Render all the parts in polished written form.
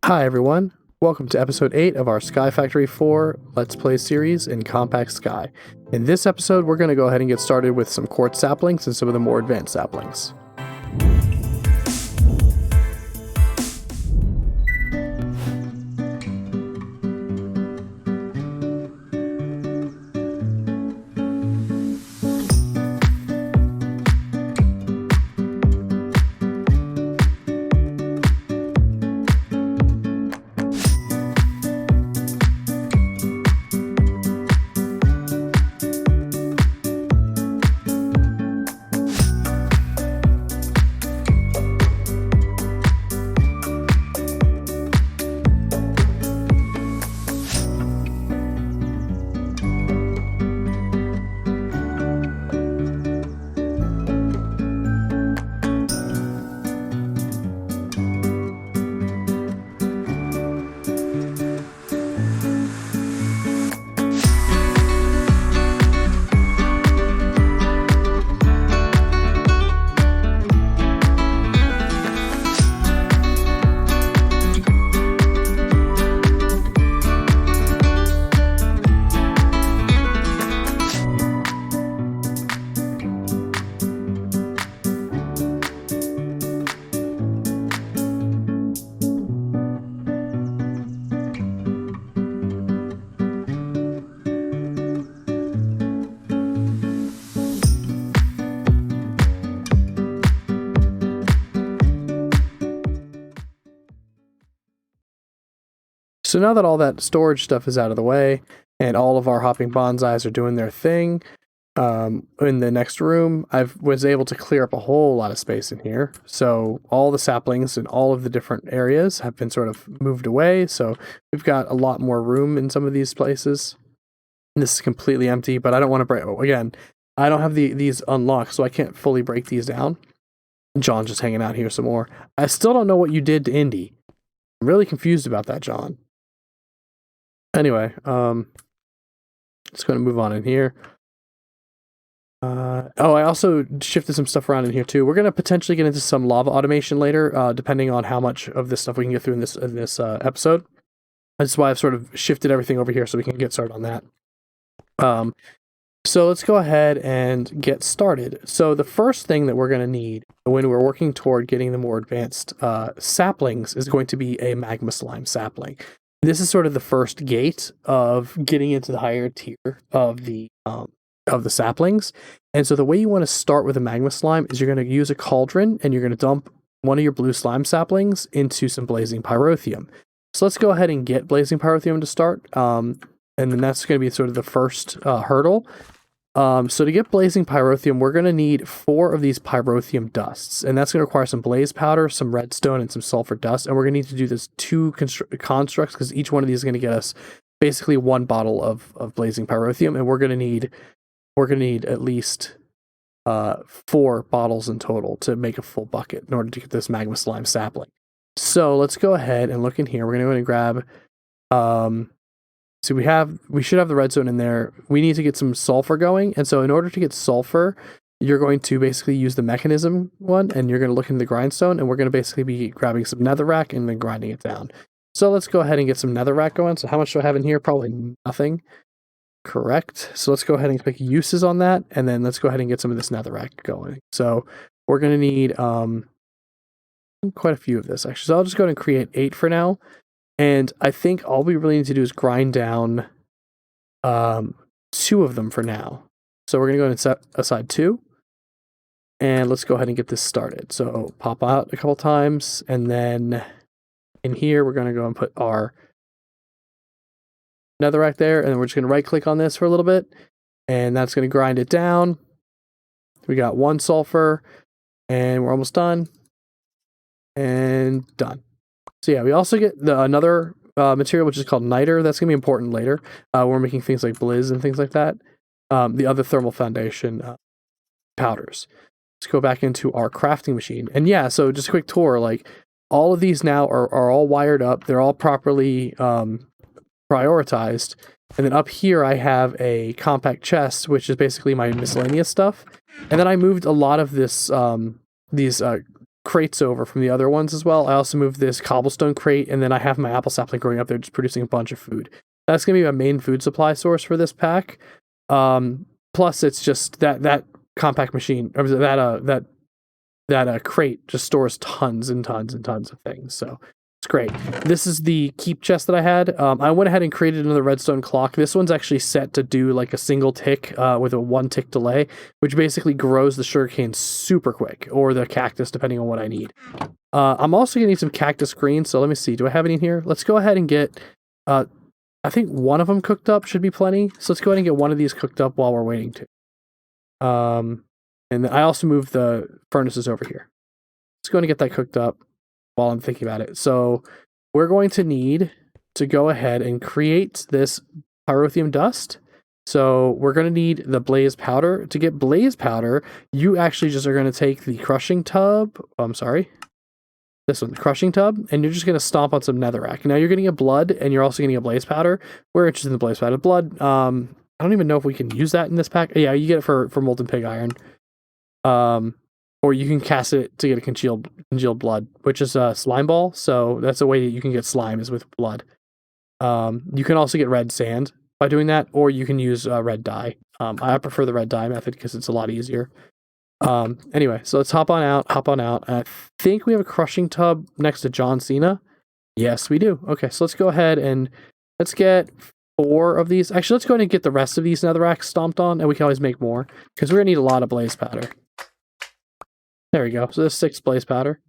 Hi everyone, welcome to episode 8 of our SkyFactory 4 Let's Play series in Compact Sky. In this episode, we're going to go ahead and get started with some Quartz Saplings and some of the more advanced saplings. So now that all that storage stuff is out of the way, and all of our hopping bonsais are doing their thing, in the next room, I was able to clear up a whole lot of space in here. So all the saplings in all of the different areas have been sort of moved away. So we've got a lot more room in some of these places. And this is completely empty, but I don't want to break. Again, I don't have these unlocked, so I can't fully break these down. John's just hanging out here some more. I still don't know what you did to Indy. I'm really confused about that, John. Anyway, just going to move on in here. I also shifted some stuff around in here too. We're going to potentially get into some lava automation later, depending on how much of this stuff we can get through in this episode. That's why I've sort of shifted everything over here so we can get started on that. So let's go ahead and get started. So the first thing that we're going to need when we're working toward getting the more advanced saplings is going to be a magma slime sapling. This is sort of the first gate of getting into the higher tier of the saplings. And so the way you want to start with a magma slime is you're going to use a cauldron and you're going to dump one of your blue slime saplings into some blazing pyrotheum. So let's go ahead and get blazing pyrotheum to start. And then that's going to be sort of the first hurdle. So to get blazing pyrotheum, we're going to need 4 of these pyrotheum dusts, and that's going to require some blaze powder, some redstone, and some sulfur dust. And we're going to need to do this 2 constructs because each one of these is going to get us basically 1 bottle of blazing pyrotheum, and we're going to need at least 4 bottles in total to make a full bucket in order to get this magma slime sapling. So let's go ahead and look in here. We're going to go and grab. So we should have the redstone in there. We need to get some sulfur going. And so in order to get sulfur, you're going to basically use the mechanism one, and you're going to look in the grindstone, and we're going to basically be grabbing some netherrack and then grinding it down. So let's go ahead and get some netherrack going. So how much do I have in here? Probably nothing. Correct. So let's go ahead and click uses on that, and then let's go ahead and get some of this netherrack going. So we're going to need quite a few of this, actually. So I'll just go ahead and create 8 for now. And I think all we really need to do is grind down 2 of them for now. So we're going to go ahead and set aside 2. And let's go ahead and get this started. So pop out a couple times. And then in here, we're going to go and put our netherrack there. And then we're just going to right click on this for a little bit. And that's going to grind it down. We got 1 sulfur. And we're almost done. And done. So yeah, we also get another material, which is called niter. That's going to be important later. We're making things like blizz and things like that. The other thermal foundation powders. Let's go back into our crafting machine. And yeah, so just a quick tour. Like all of these now are all wired up. They're all properly prioritized. And then up here, I have a compact chest, which is basically my miscellaneous stuff. And then I moved a lot of this these crates over from the other ones as well. I also moved this cobblestone crate, and then I have my apple sapling growing up there just producing a bunch of food. That's going to be my main food supply source for this pack. Plus, it's just that compact machine, or that crate just stores tons and tons and tons of things. So it's great. This is the keep chest that I had. I went ahead and created another redstone clock. This one's actually set to do like a single tick with a 1 tick delay, which basically grows the sugarcane super quick, or the cactus, depending on what I need. I'm also gonna need some cactus greens. So let me see. Do I have any in here? Let's go ahead and get. I think one of them cooked up should be plenty. So let's go ahead and get one of these cooked up while we're waiting to. And I also moved the furnaces over here. Let's go ahead and get that cooked up while I'm thinking about it. So we're going to need to go ahead and create this pyrotheum dust. So we're going to need the blaze powder. To get blaze powder, you actually just are going to take the crushing tub. Oh, I'm sorry. This one, the crushing tub, and you're just going to stomp on some netherrack. Now you're going to get blood, and you're also going to get blaze powder. We're interested in the blaze powder. Blood, I don't even know if we can use that in this pack. Yeah, you get it for molten pig iron. Or you can cast it to get a congealed blood, which is a slime ball. So that's a way that you can get slime, is with blood. You can also get red sand by doing that, or you can use red dye. I prefer the red dye method because it's a lot easier. Anyway, so let's hop on out. I think we have a crushing tub next to John Cena. Yes, we do. Okay, so let's go ahead and let's get 4 of these. Actually, let's go ahead and get the rest of these netherracks stomped on, and we can always make more because we're gonna need a lot of blaze powder. There we go. So there's 6 blaze powder.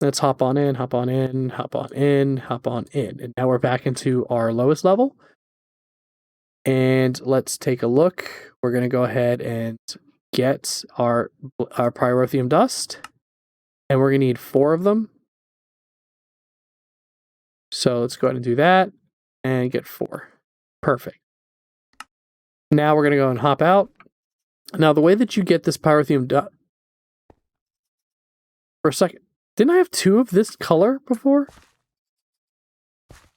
Let's hop on in. And now we're back into our lowest level. And let's take a look. We're gonna go ahead and get our pyrotheum dust, and we're gonna need 4 of them. So let's go ahead and do that and get 4. Perfect. Now we're gonna go and hop out. Now the way that you get this pyrotheum dust, for a second, didn't I have 2 of this color before?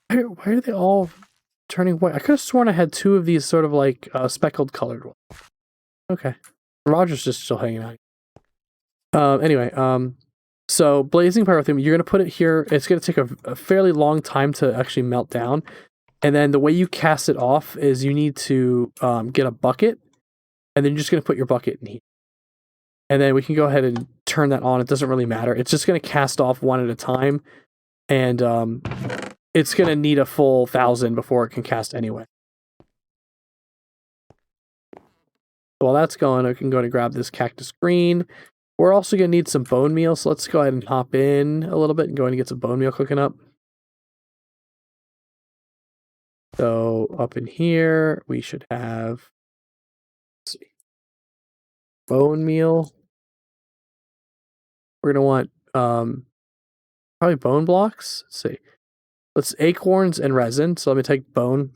Why are they all turning white? I could have sworn I had 2 of these sort of like speckled colored ones. Okay. Roger's just still hanging out. Anyway, so blazing pyrotheum, you're going to put it here. It's going to take a fairly long time to actually melt down. And then the way you cast it off is you need to get a bucket, and then you're just going to put your bucket in here. And then we can go ahead and turn that on. It doesn't really matter. It's just going to cast off one at a time. And it's going to need a full 1,000 before it can cast anyway. While that's going, I can go and grab this cactus green. We're also going to need some bone meal, so let's go ahead and hop in a little bit and go ahead and get some bone meal cooking up. So up in here, we should have, let's see, bone meal. We're going to want probably bone blocks. Let's see. Let's acorns and resin. So let me take bone.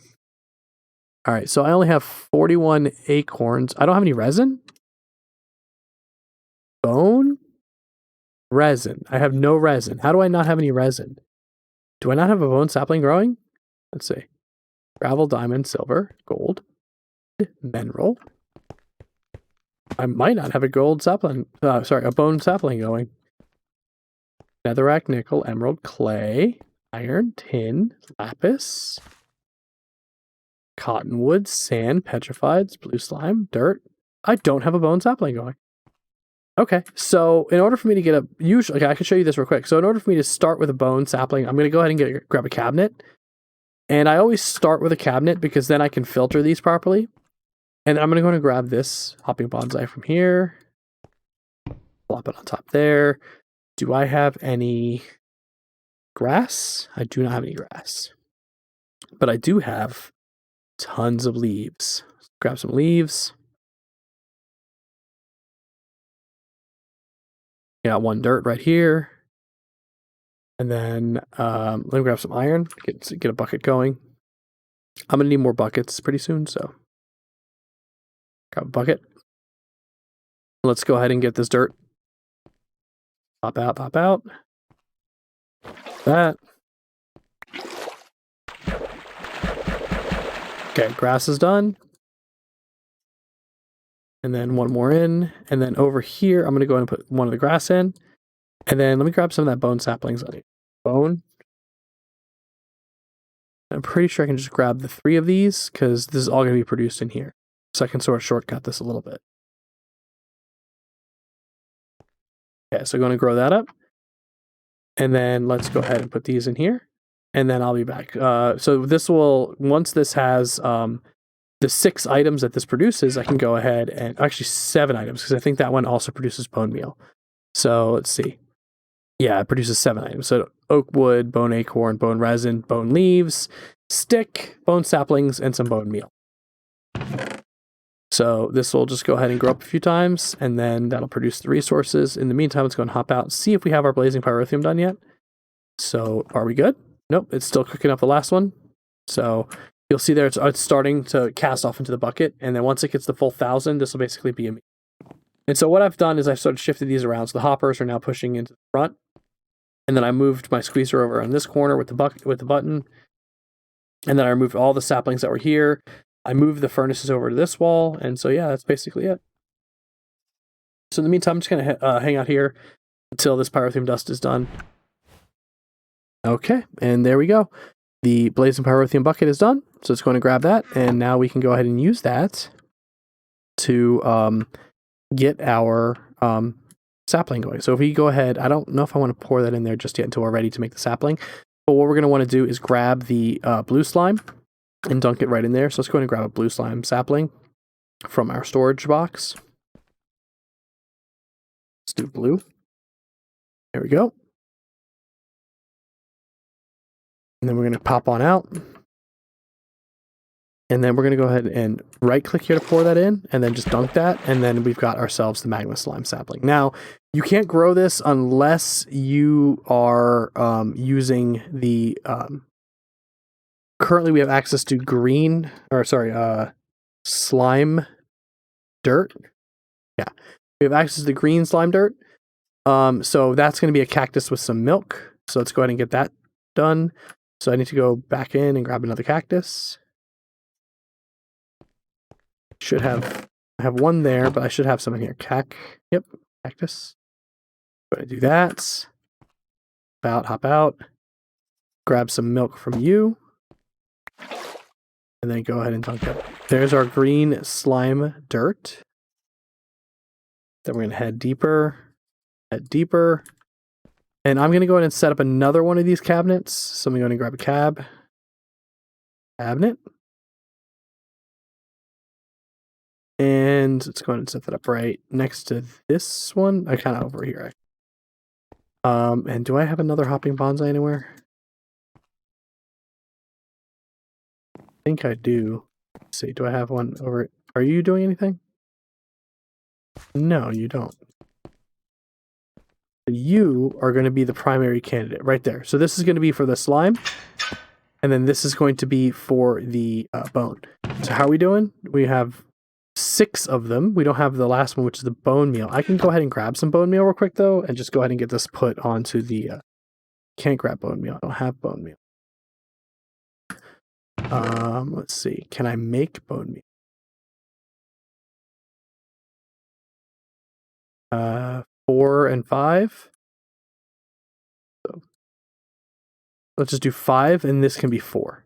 All right, so I only have 41 acorns. I don't have any resin. Bone, resin. I have no resin. How do I not have any resin? Do I not have a bone sapling growing? Let's see. Gravel, diamond, silver, gold, mineral. I might not have a gold sapling. A bone sapling going. Netherrack, nickel, emerald, clay, iron, tin, lapis, cottonwood, sand, petrified, blue slime, dirt. I don't have a bone sapling going. Okay, so in order for me to get okay, I can show you this real quick. So in order for me to start with a bone sapling, I'm going to go ahead and grab a cabinet. And I always start with a cabinet because then I can filter these properly. And I'm going to go and grab this hopping bonsai from here. Plop it on top there. Do I have any grass? I do not have any grass. But I do have tons of leaves. Grab some leaves. Got 1 dirt right here. And then let me grab some iron, get a bucket going. I'm going to need more buckets pretty soon, so grab a bucket. Let's go ahead and get this dirt. Pop out, pop out. That. Okay, grass is done. And then 1 more in. And then over here, I'm going to go ahead and put 1 of the grass in. And then let me grab some of that bone saplings on it. Bone. I'm pretty sure I can just grab the 3 of these because this is all going to be produced in here. So I can sort of shortcut this a little bit. Okay, so I'm going to grow that up. And then let's go ahead and put these in here. And then I'll be back. So this will, once this has the 6 items that this produces, I can go ahead and, actually 7 items, because I think that one also produces bone meal. So let's see. Yeah, it produces 7 items. So oak wood, bone acorn, bone resin, bone leaves, stick, bone saplings, and some bone meal. So this will just go ahead and grow up a few times, and then that'll produce the resources. In the meantime, let's go and hop out, see if we have our blazing pyrotheum done yet. So are we good? Nope, it's still cooking up the last one. So you'll see there it's starting to cast off into the bucket, and then once it gets the full 1,000, this will basically be a meal. And so what I've done is I've sort of shifted these around. So the hoppers are now pushing into the front, and then I moved my squeezer over on this corner with the button, and then I removed all the saplings that were here. I moved the furnaces over to this wall, and so yeah, that's basically it. So in the meantime, I'm just gonna hang out here until this pyrotheum dust is done. Okay, and there we go. The blazing pyrotheum bucket is done, so it's going to grab that, and now we can go ahead and use that to get our sapling going. So if we go ahead, I don't know if I want to pour that in there just yet until we're ready to make the sapling, but what we're going to want to do is grab the blue slime and dunk it right in there. So let's go ahead and grab a blue slime sapling from our storage box. Let's do blue. There we go. And then we're going to pop on out. And then we're going to go ahead and right click here to pour that in, and then just dunk that. And then we've got ourselves the magma slime sapling. Now, you can't grow this unless you are using the, currently we have access to slime dirt. Yeah, we have access to green slime dirt. So that's going to be a cactus with some milk. So let's go ahead and get that done. So I need to go back in and grab another cactus. I have one there, but I should have some in here. Yep, cactus. Go ahead and do that. Hop out. Grab some milk from you. And then go ahead and dunk it. There's our green slime dirt. Then we're going to head deeper. And I'm going to go ahead and set up another one of these cabinets. So I'm going to grab a cabinet. And let's go ahead and set that up right next to this one. I kind of over here. And do I have another hopping bonsai anywhere? I think I do. Let's see, do I have one over? Are you doing anything? No, you don't. You are going to be the primary candidate right there. So this is going to be for the slime, and then this is going to be for the bone. So how are we doing? We have 6 of them. We don't have the last one, which is the bone meal. I can go ahead and grab some bone meal real quick though, and just go ahead and get this put onto the. Can't grab bone meal. I don't have bone meal. Let's see. Can I make bone meal? 4 and 5. So let's just do 5, and this can be 4.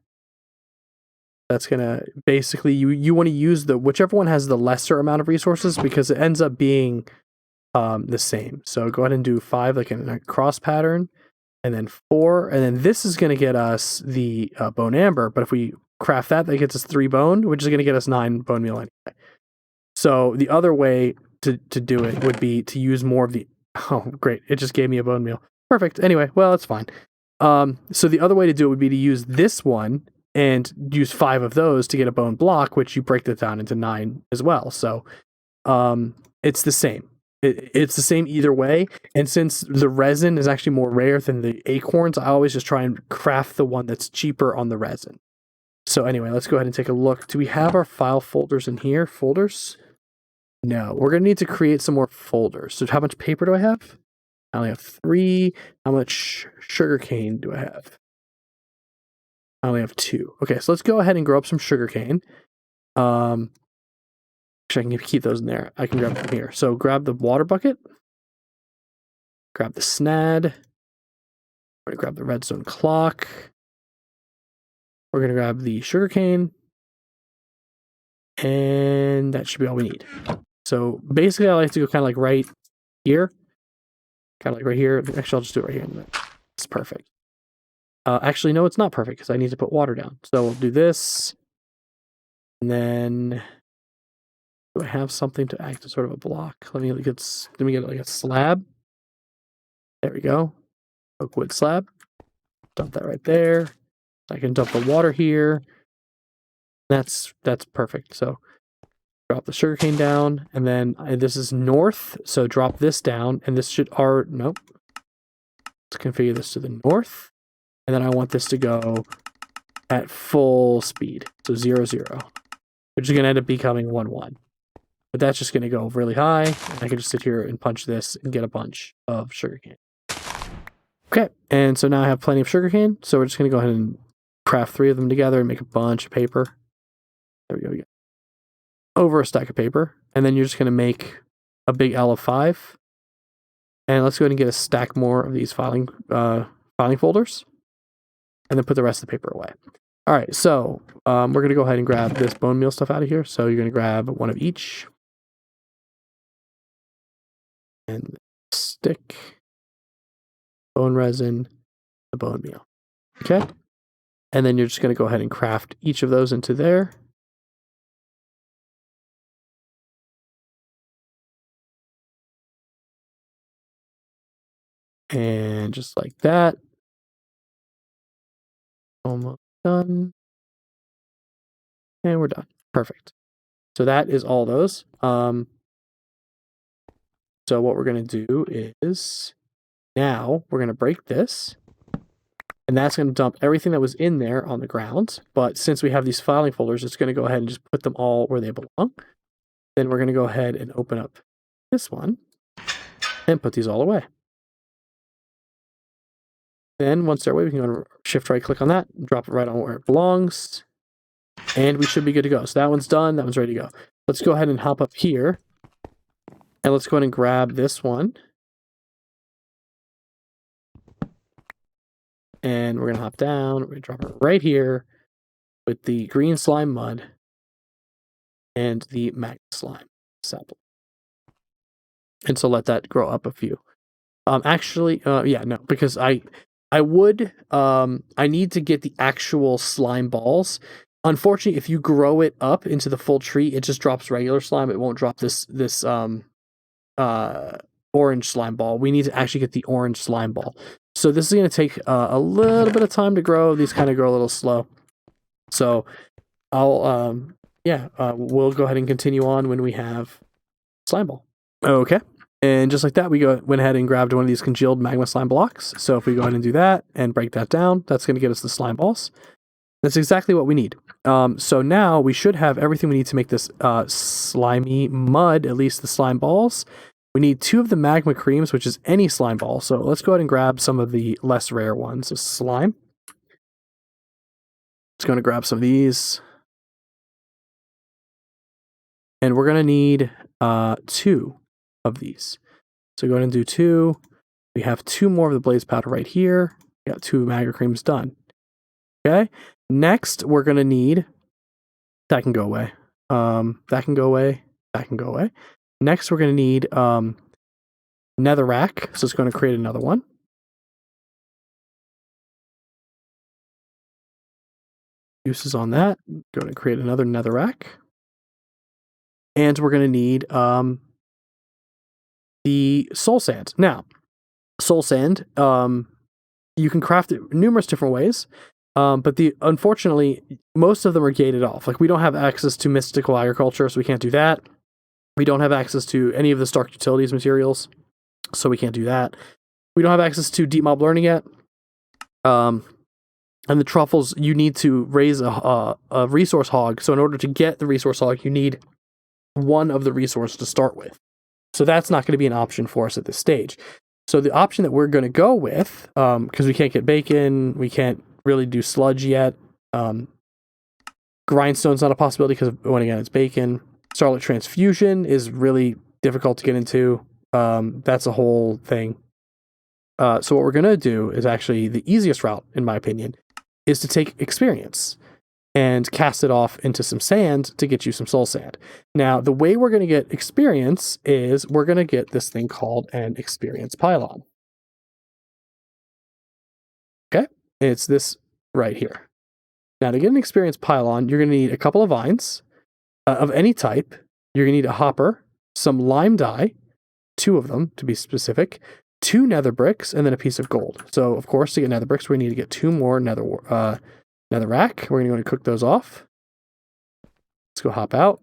That's gonna basically you want to use whichever one has the lesser amount of resources, because it ends up being the same. So go ahead and do 5 like in a cross pattern, and then 4, and then this is going to get us the bone amber. But if we craft that gets us 3 bone, which is going to get us 9 bone meal anyway. So the other way to do it would be to use more of the. Oh, great! It just gave me a bone meal. Perfect. Anyway, well, it's fine. So the other way to do it would be to use this one and use 5 of those to get a bone block, which you break that down into 9 as well. So it's the same. It's the same either way. And since the resin is actually more rare than the acorns, I always just try and craft the one that's cheaper on the resin. So anyway, let's go ahead and take a look. Do we have our file folders in here? Folders? No, we're going to need to create some more folders. So how much paper do I have? I only have 3. How much sugarcane do I have? I only have 2. Okay, so let's go ahead and grow up some sugarcane. Actually, I can keep those in there. I can grab them here. So grab the water bucket. grab the snad. We're going to grab the redstone clock. We're going to grab the sugarcane. And that should be all we need. So basically, I like to go kind of like right here. Kind of like right here. Actually, I'll just do it right here. It's perfect. Actually, no, it's not perfect because I need to put water down. So we'll do this. And then do I have something to act as sort of a block? Let me get like a slab. There we go. Oak wood slab. Dump that right there. I can dump the water here. That's perfect. So drop the sugarcane down, and then this is north, so drop this down, and this should nope. Let's configure this to the north, and then I want this to go at full speed, so 0, 0, which is going to end up becoming 1, 1. But that's just going to go really high, and I can just sit here and punch this and get a bunch of sugarcane. Okay, and so now I have plenty of sugarcane, so we're just going to go ahead and craft 3 of them together and make a bunch of paper. There we go. Over a stack of paper, and then you're just going to make a big L of 5. And let's go ahead and get a stack more of these filing folders, and then put the rest of the paper away. All right, so we're going to go ahead and grab this bone meal stuff out of here. So you're going to grab 1 of each, and stick, bone resin, the bone meal. Okay, and then you're just going to go ahead and craft each of those into there. And just like that. Almost done. And we're done. Perfect. So that is all those. So what we're going to do is now we're going to break this. And that's going to dump everything that was in there on the ground. But since we have these filing folders, it's going to go ahead and just put them all where they belong. Then we're going to go ahead and open up this one and put these all away. Then once they're away, we can go and shift right click on that, drop it right on where it belongs, and we should be good to go. So that one's done, that one's ready to go. Let's go ahead and hop up here, and let's go ahead and grab this one. And we're going to hop down, we're going to drop it right here with the green slime mud and the magma slime sapling. And so let that grow up a few. Yeah, no, because I need to get the actual slime balls. Unfortunately, if you grow it up into the full tree, it just drops regular slime. It won't drop this orange slime ball. We need to actually get the orange slime ball. So this is going to take a little bit of time to grow. These kind of grow a little slow. So I'll we'll go ahead and continue on when we have slime ball. Okay. And just like that, we went ahead and grabbed one of these congealed magma slime blocks. So if we go ahead and do that and break that down, that's going to get us the slime balls. That's exactly what we need. So now we should have everything we need to make this slimy mud, at least the slime balls. We need 2 of the magma creams, which is any slime ball. So let's go ahead and grab some of the less rare ones. So slime. Just going to grab some of these. And we're going to need 2 of these. So go ahead and do 2. We have 2 more of the blaze powder right here. We got 2 magma creams done. Okay. Next, we're going to need, that can go away. That can go away. That can go away. Next, we're going to need netherrack. So it's going to create another one. Uses on that. Going to create another netherrack. And we're going to need the soul sand. Now, soul sand, you can craft it numerous different ways. But unfortunately, most of them are gated off. Like, we don't have access to mystical agriculture, so we can't do that. We don't have access to any of the Stark Utilities materials, so we can't do that. We don't have access to deep mob learning yet. And the truffles, you need to raise a resource hog. So in order to get the resource hog, you need 1 of the resources to start with. So that's not going to be an option for us at this stage. So the option that we're going to go with, because we can't get bacon, we can't really do sludge yet. Grindstone's not a possibility because, when again, it's bacon. Starlit Transfusion is really difficult to get into. That's a whole thing. So what we're going to do is actually the easiest route, in my opinion, is to take experience and cast it off into some sand to get you some soul sand. Now, the way we're going to get experience is we're going to get this thing called an experience pylon. Okay, it's this right here. Now, to get an experience pylon, you're going to need a couple of vines of any type. You're going to need a hopper, some lime dye, 2 of them to be specific, 2 nether bricks, and then a piece of gold. So, of course, to get nether bricks, we need to get 2 more netherrack. We're going to cook those off. Let's go hop out.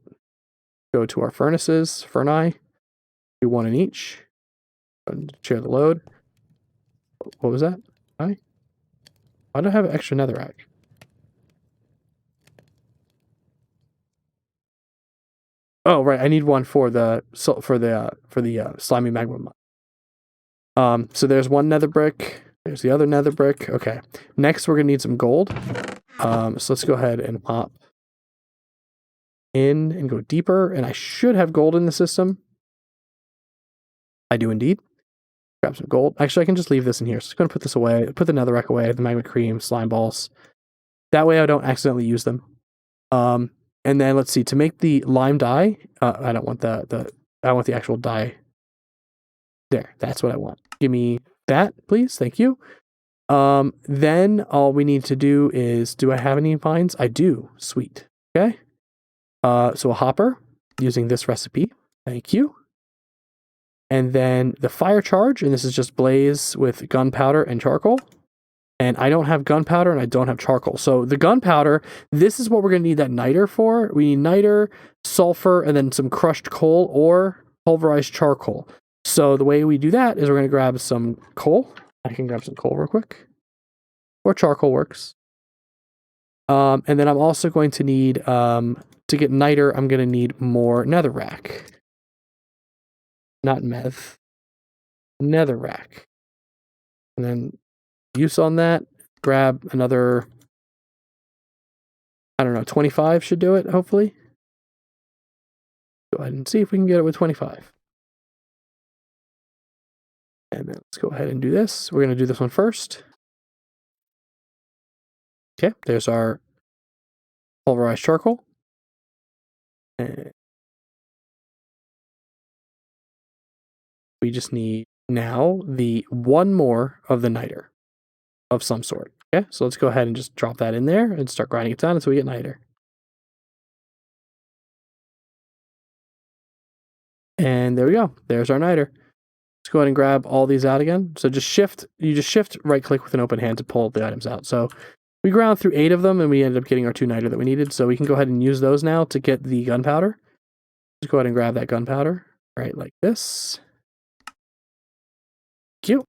Go to our furnaces, Ferni. Do 1 in each. And share the load. What was that? Why do I have an extra netherrack? Oh, right. I need 1 for the slimy magma. So there's 1 nether brick. There's the other nether brick. Okay. Next, we're gonna need some gold. So let's go ahead and hop in and go deeper. And I should have gold in the system. I do indeed. Grab some gold. Actually, I can just leave this in here. So I'm gonna put this away. Put the netherrack away. The magma cream, slime balls. That way, I don't accidentally use them. And then let's see, to make the lime dye, I don't want I want the actual dye. There, that's what I want. Give me that, please. Thank you. Then all we need to do is, do I have any vines? I do. Sweet. Okay. So a hopper using this recipe. Thank you. And then the fire charge, and this is just blaze with gunpowder and charcoal. And I don't have gunpowder and I don't have charcoal. So the gunpowder, this is what we're going to need that niter for. We need niter, sulfur, and then some crushed coal or pulverized charcoal. So the way we do that is we're going to grab some coal. I can grab some coal real quick. Or charcoal works. And then I'm also going to need, to get niter, I'm going to need more netherrack. Not meth. Netherrack. And then use on that, grab another, I don't know, 25 should do it, hopefully. Go ahead and see if we can get it with 25. And then let's go ahead and do this. We're going to do this one first. Okay, there's our pulverized charcoal. And we just need now the 1 more of the niter of some sort. Okay, so let's go ahead and just drop that in there and start grinding it down until we get niter. And there we go. There's our niter. Let's go ahead and grab all these out again. So you just shift right click with an open hand to pull the items out. So we ground through 8 of them and we ended up getting our 2 niter that we needed. So we can go ahead and use those now to get the gunpowder. Just go ahead and grab that gunpowder, right, like this. Cute.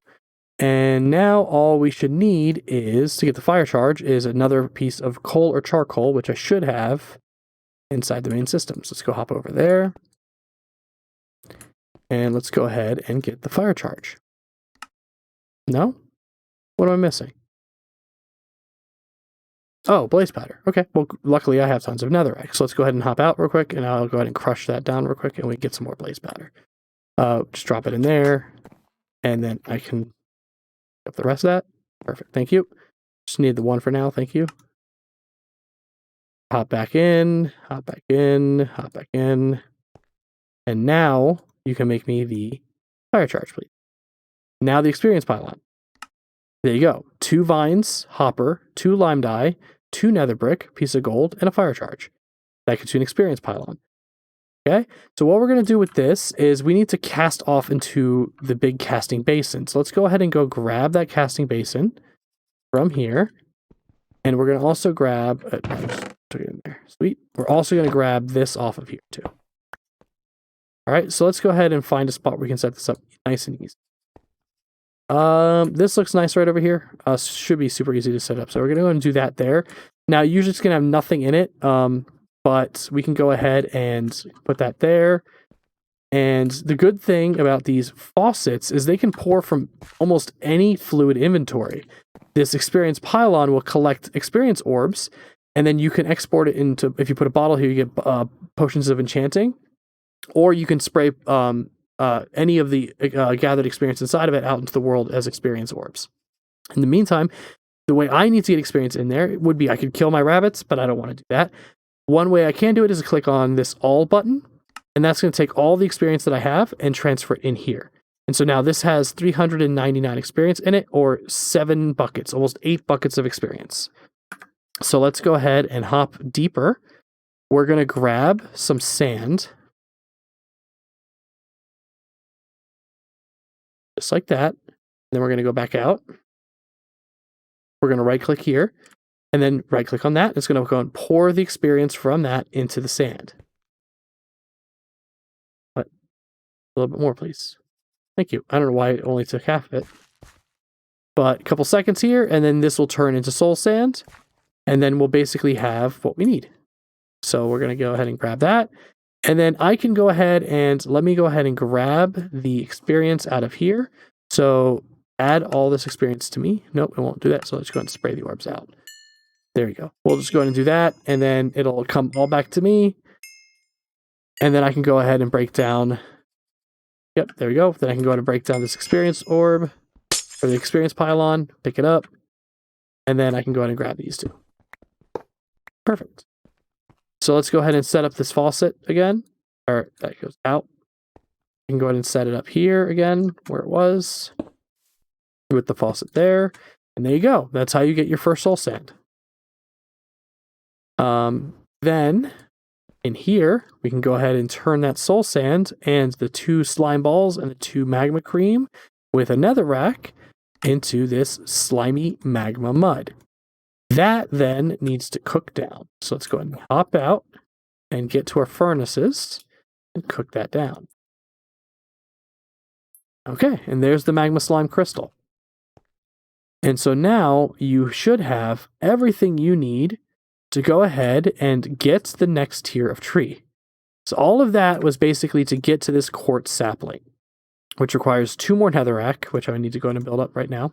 And now all we should need is, to get the fire charge, is another piece of coal or charcoal, which I should have inside the main system. So let's go hop over there. And let's go ahead and get the fire charge. No? What am I missing? Oh, blaze powder. Okay, well, luckily I have tons of netherrack. So let's go ahead and hop out real quick, and I'll go ahead and crush that down real quick, and we get some more blaze powder. Just drop it in there, and then I can get the rest of that. Perfect, thank you. Just need the 1 for now, thank you. Hop back in, hop back in, hop back in. And now you can make me the fire charge, please. Now the experience pylon. There you go. 2 vines, hopper, 2 lime dye, 2 nether brick, piece of gold, and a fire charge. That gets you an experience pylon. Okay, so what we're going to do with this is we need to cast off into the big casting basin. So let's go ahead and go grab that casting basin from here. And we're going to also grab, just took it in there. Sweet. We're also going to grab this off of here too. All right, so let's go ahead and find a spot where we can set this up nice and easy. This looks nice right over here. Should be super easy to set up. So we're going to go and do that there. Now, usually it's going to have nothing in it. But we can go ahead and put that there. And the good thing about these faucets is they can pour from almost any fluid inventory. This experience pylon will collect experience orbs, and then you can export it into, if you put a bottle here, you get potions of enchanting, or you can spray any of the gathered experience inside of it out into the world as experience orbs. In the meantime, the way I need to get experience in there would be I could kill my rabbits, but I don't want to do that. One way I can do it is to click on this all button, and that's going to take all the experience that I have and transfer it in here. And so now this has 399 experience in it, or 7 buckets, almost 8 buckets of experience. So let's go ahead and hop deeper. We're going to grab some sand. Just like that. Then we're going to go back out. We're going to right click here and then right click on that. It's going to go and pour the experience from that into the sand. But a little bit more, please. Thank you. I don't know why it only took half of it. But a couple seconds here, and then this will turn into soul sand. And then we'll basically have what we need. So we're going to go ahead and grab that. And then I can go ahead and let me go ahead and grab the experience out of here. So add all this experience to me. Nope, it won't do that. So let's go ahead and spray the orbs out. There you go. We'll just go ahead and do that. And then it'll come all back to me. And then I can go ahead and break down. Yep, there we go. Then I can go ahead and break down this experience orb or the experience pylon, pick it up. And then I can go ahead and grab these two. Perfect. So let's go ahead and set up this faucet again. Or that goes out. You can go ahead and set it up here again, where it was. With the faucet there. And there you go. That's how you get your first soul sand. Then in here, we can go ahead and turn that soul sand and the 2 slime balls and the 2 magma cream with a netherrack into this slimy magma mud. That then needs to cook down. So let's go ahead and hop out and get to our furnaces and cook that down. Okay, and there's the magma slime crystal. And so now you should have everything you need to go ahead and get the next tier of tree. So all of that was basically to get to this quartz sapling, which requires 2 more netherrack, which I need to go ahead and build up right now.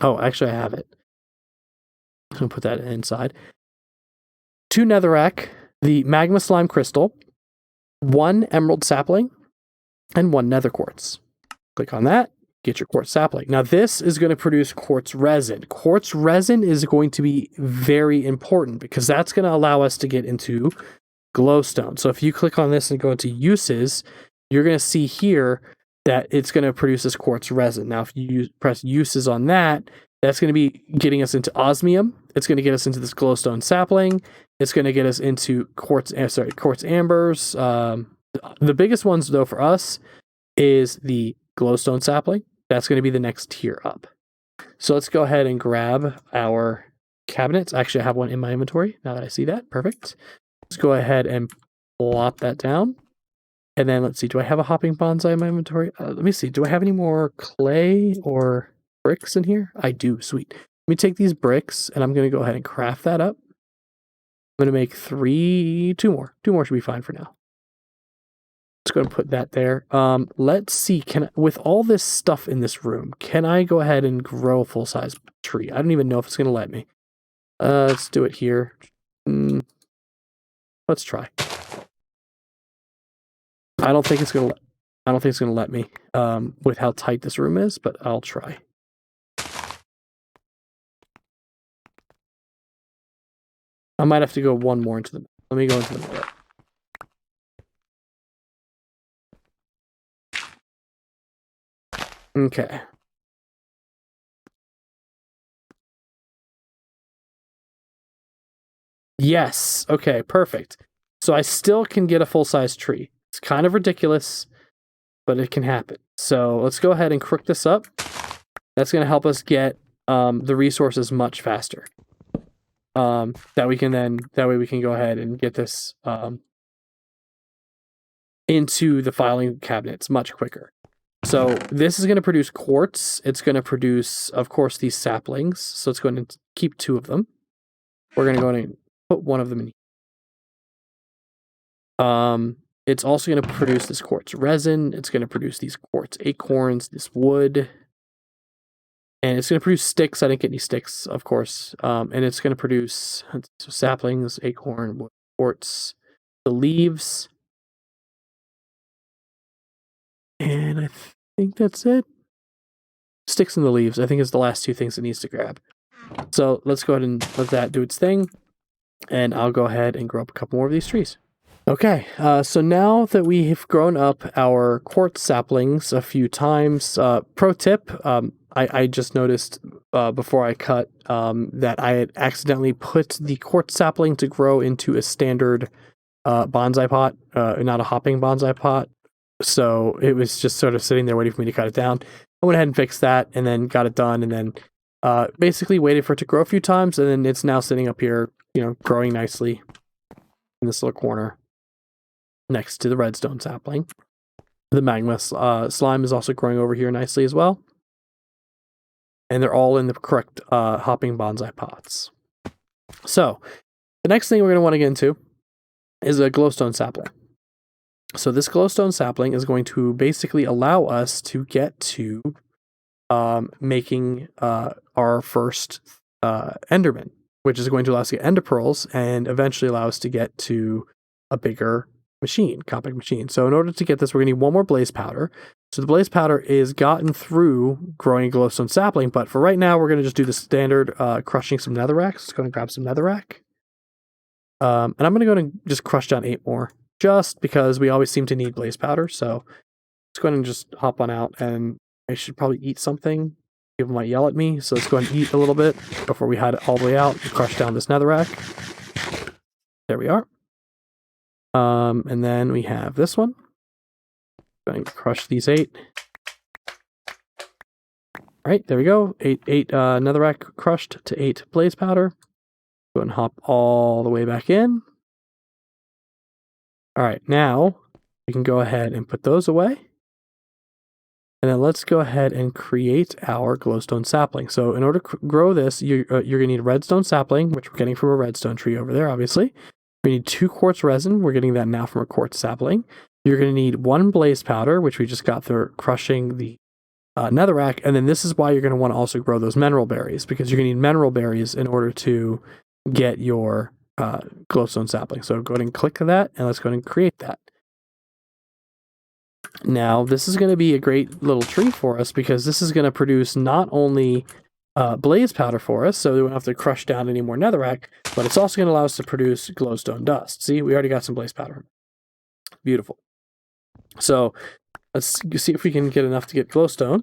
Oh, actually I have it. I'm going to put that inside. 2 netherrack, the magma slime crystal, 1 emerald sapling, and 1 nether quartz. Click on that. Get your quartz sapling. Now this is going to produce quartz resin. Quartz resin is going to be very important because that's going to allow us to get into glowstone. So if you click on this and go into uses, you're going to see here that it's going to produce this quartz resin. Now if you press uses on that, that's going to be getting us into osmium. It's going to get us into this glowstone sapling. It's going to get us into quartz ambers. The biggest ones though for us is the glowstone sapling. That's going to be the next tier up. So let's go ahead and grab our cabinets. Actually, I have one in my inventory now that I see that. Perfect. Let's go ahead and plop that down. And then let's see, do I have a hopping bonsai in my inventory? Let me see, do I have any more clay or bricks in here? I do, sweet. Let me take these bricks and I'm going to go ahead and craft that up. I'm going to make 2 more. 2 more should be fine for now. Let's go and put that there. Let's see, with all this stuff in this room, can I go ahead and grow a full-size tree? I don't even know if it's going to let me. Let's do it here. Let's try. I don't think it's going to let me with how tight this room is, but I'll try. I might have to go 1 more into the. Let me go into the middle. Okay. Yes. Okay, perfect. So I still can get a full-size tree. It's kind of ridiculous, but it can happen. So let's go ahead and crook this up. That's going to help us get the resources much faster. That way we can go ahead and get this into the filing cabinets much quicker. So this is going to produce quartz. It's going to produce, of course, these saplings. So it's going to keep 2 of them. We're going to go and put 1 of them in here. It's also going to produce this quartz resin. It's going to produce these quartz acorns, this wood. And it's going to produce sticks. I didn't get any sticks, of course. And it's going to produce saplings, acorn, wood, quartz, the leaves. And I think that's it. Sticks and the leaves, I think, is the last two things it needs to grab. So let's go ahead and let that do its thing. And I'll go ahead and grow up a couple more of these trees. Okay, so now that we have grown up our quartz saplings a few times, pro tip, I just noticed before I cut that I had accidentally put the quartz sapling to grow into a standard bonsai pot, not a hopping bonsai pot. So it was just sort of sitting there waiting for me to cut it down. I went ahead and fixed that and then got it done and then basically waited for it to grow a few times, and then it's now sitting up here, growing nicely in this little corner next to the redstone sapling. The magma slime is also growing over here nicely as well. And they're all in the correct hopping bonsai pots. So the next thing we're going to want to get into is a glowstone sapling. So this glowstone sapling is going to basically allow us to get to making our first enderman, which is going to allow us to get ender pearls and eventually allow us to get to a bigger machine, compact machine. So in order to get this, we're going to need one more blaze powder. So the blaze powder is gotten through growing a glowstone sapling, but for right now, we're going to just do the standard crushing some netherrack. So let's go and grab some netherrack. And I'm going to go and just crush down 8 more, just because we always seem to need blaze powder. So let's go ahead and just hop on out, and I should probably eat something. People might yell at me, so let's go ahead and eat a little bit before we head all the way out and crush down this netherrack. There we are. And then we have this one. Going to crush these 8. All right, there we go. 8 netherrack crushed to 8 blaze powder. Go and hop all the way back in. All right, now we can go ahead and put those away. And then let's go ahead and create our glowstone sapling. So in order to grow this, you're going to need a redstone sapling, which we're getting from a redstone tree over there, obviously. We need 2 quartz resin. We're getting that now from a quartz sapling. You're going to need 1 blaze powder, which we just got through crushing the netherrack. And then this is why you're going to want to also grow those mineral berries, because you're going to need mineral berries in order to get your glowstone sapling. So go ahead and click that, and let's go ahead and create that. Now, this is going to be a great little tree for us, because this is going to produce not only blaze powder for us, so we won't have to crush down any more netherrack, but it's also going to allow us to produce glowstone dust. See, we already got some blaze powder. Beautiful. So let's see if we can get enough to get glowstone.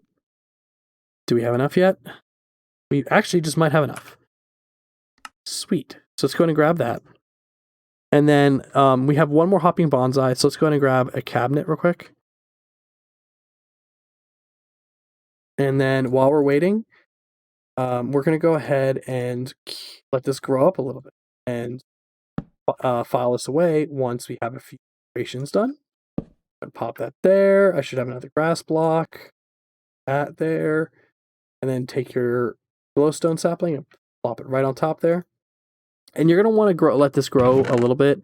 Do we have enough yet? We actually just might have enough. Sweet. So let's go ahead and grab that. And then we have 1 more hopping bonsai, so let's go ahead and grab a cabinet real quick. And then while we're waiting, we're going to go ahead and let this grow up a little bit and file this away once we have a few creations done. Pop that there. I should have another grass block. That there. And then take your glowstone sapling and plop it right on top there. And you're going to want to let this grow a little bit,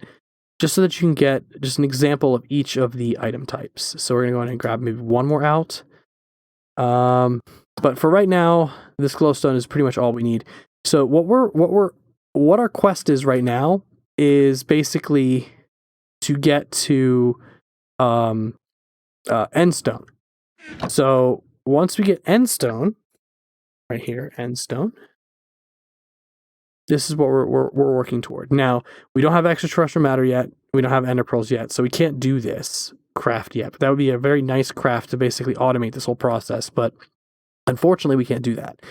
just so that you can get just an example of each of the item types. So we're going to go ahead and grab maybe 1 more out. But for right now, this glowstone is pretty much all we need. So what our quest is right now is basically to get to endstone. So once we get endstone, right here, endstone, this is what we're working toward. Now, we don't have extraterrestrial matter yet. We don't have ender pearls yet, so we can't do this craft yet. But that would be a very nice craft to basically automate this whole process. But unfortunately, we can't do that.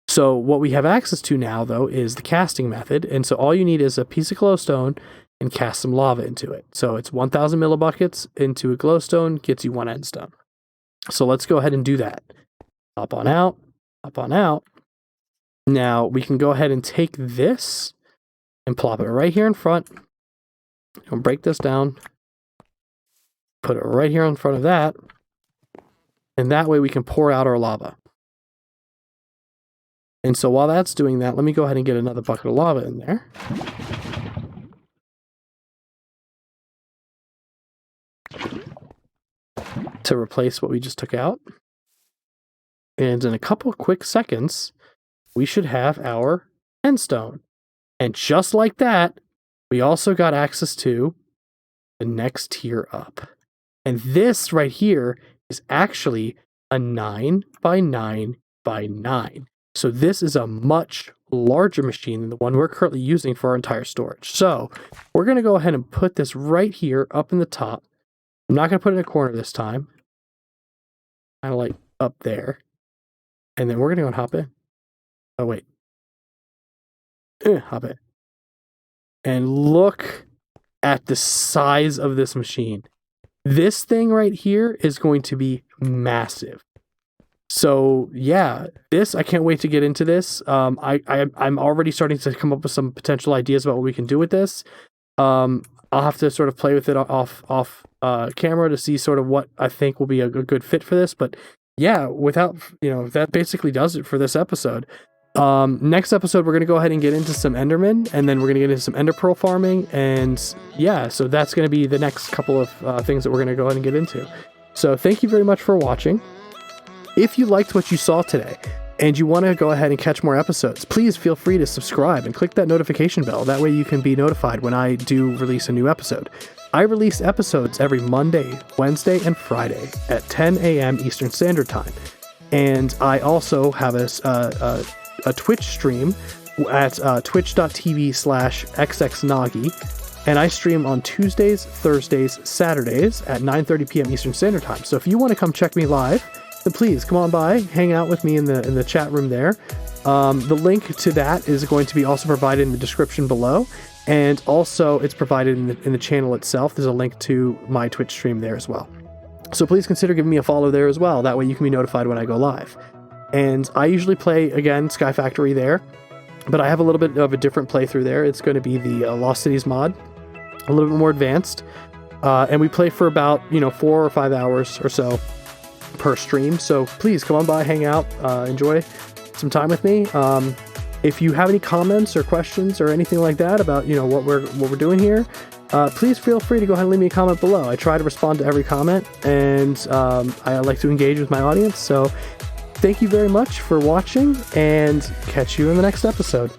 So what we have access to now, though, is the casting method. And so all you need is a piece of glowstone and cast some lava into it. So it's 1,000 millibuckets into a glowstone, gets you 1 endstone. So let's go ahead and do that. Hop on out, hop on out. Now we can go ahead and take this and plop it right here in front. I'll break this down. Put it right here in front of that. And that way we can pour out our lava. And so while that's doing that, let me go ahead and get another bucket of lava in there. To replace what we just took out. And in a couple of quick seconds, we should have our endstone. And just like that, we also got access to the next tier up. And this right here is actually a 9 by 9 by 9. So this is a much larger machine than the one we're currently using for our entire storage. So we're going to go ahead and put this right here up in the top. I'm not going to put it in a corner this time. Kind of like up there. And then we're going to go and hop in. Oh, wait. Hop in. And look at the size of this machine. This thing right here is going to be massive. So yeah, I can't wait to get into this. I'm already starting to come up with some potential ideas about what we can do with this. I'll have to sort of play with it off camera to see sort of what I think will be a good fit for this. But yeah, that basically does it for this episode. Next episode, we're going to go ahead and get into some Enderman, and then we're going to get into some Ender Pearl farming, and yeah, so that's going to be the next couple of things that we're going to go ahead and get into. So thank you very much for watching. If you liked what you saw today, and you want to go ahead and catch more episodes, please feel free to subscribe and click that notification bell. That way you can be notified when I do release a new episode. I release episodes every Monday, Wednesday, and Friday at 10 a.m. Eastern Standard Time. And I also have a Twitch stream at twitch.tv/xxnoggy, and I stream on Tuesdays, Thursdays, Saturdays at 9:30 p.m. Eastern Standard Time. So if you want to come check me live, then please come on by, hang out with me in the chat room there. The link to that is going to be also provided in the description below, and also it's provided in the channel itself. There's a link to my Twitch stream there as well. So please consider giving me a follow there as well. That way you can be notified when I go live. And I usually play, again, SkyFactory there, but I have a little bit of a different playthrough there. It's going to be the Lost Cities mod, a little bit more advanced, and we play for about 4 or 5 hours or so per stream. So please come on by, hang out, enjoy some time with me. If you have any comments or questions or anything like that about what we're doing here, please feel free to go ahead and leave me a comment below. I try to respond to every comment, and I like to engage with my audience. So thank you very much for watching, and catch you in the next episode.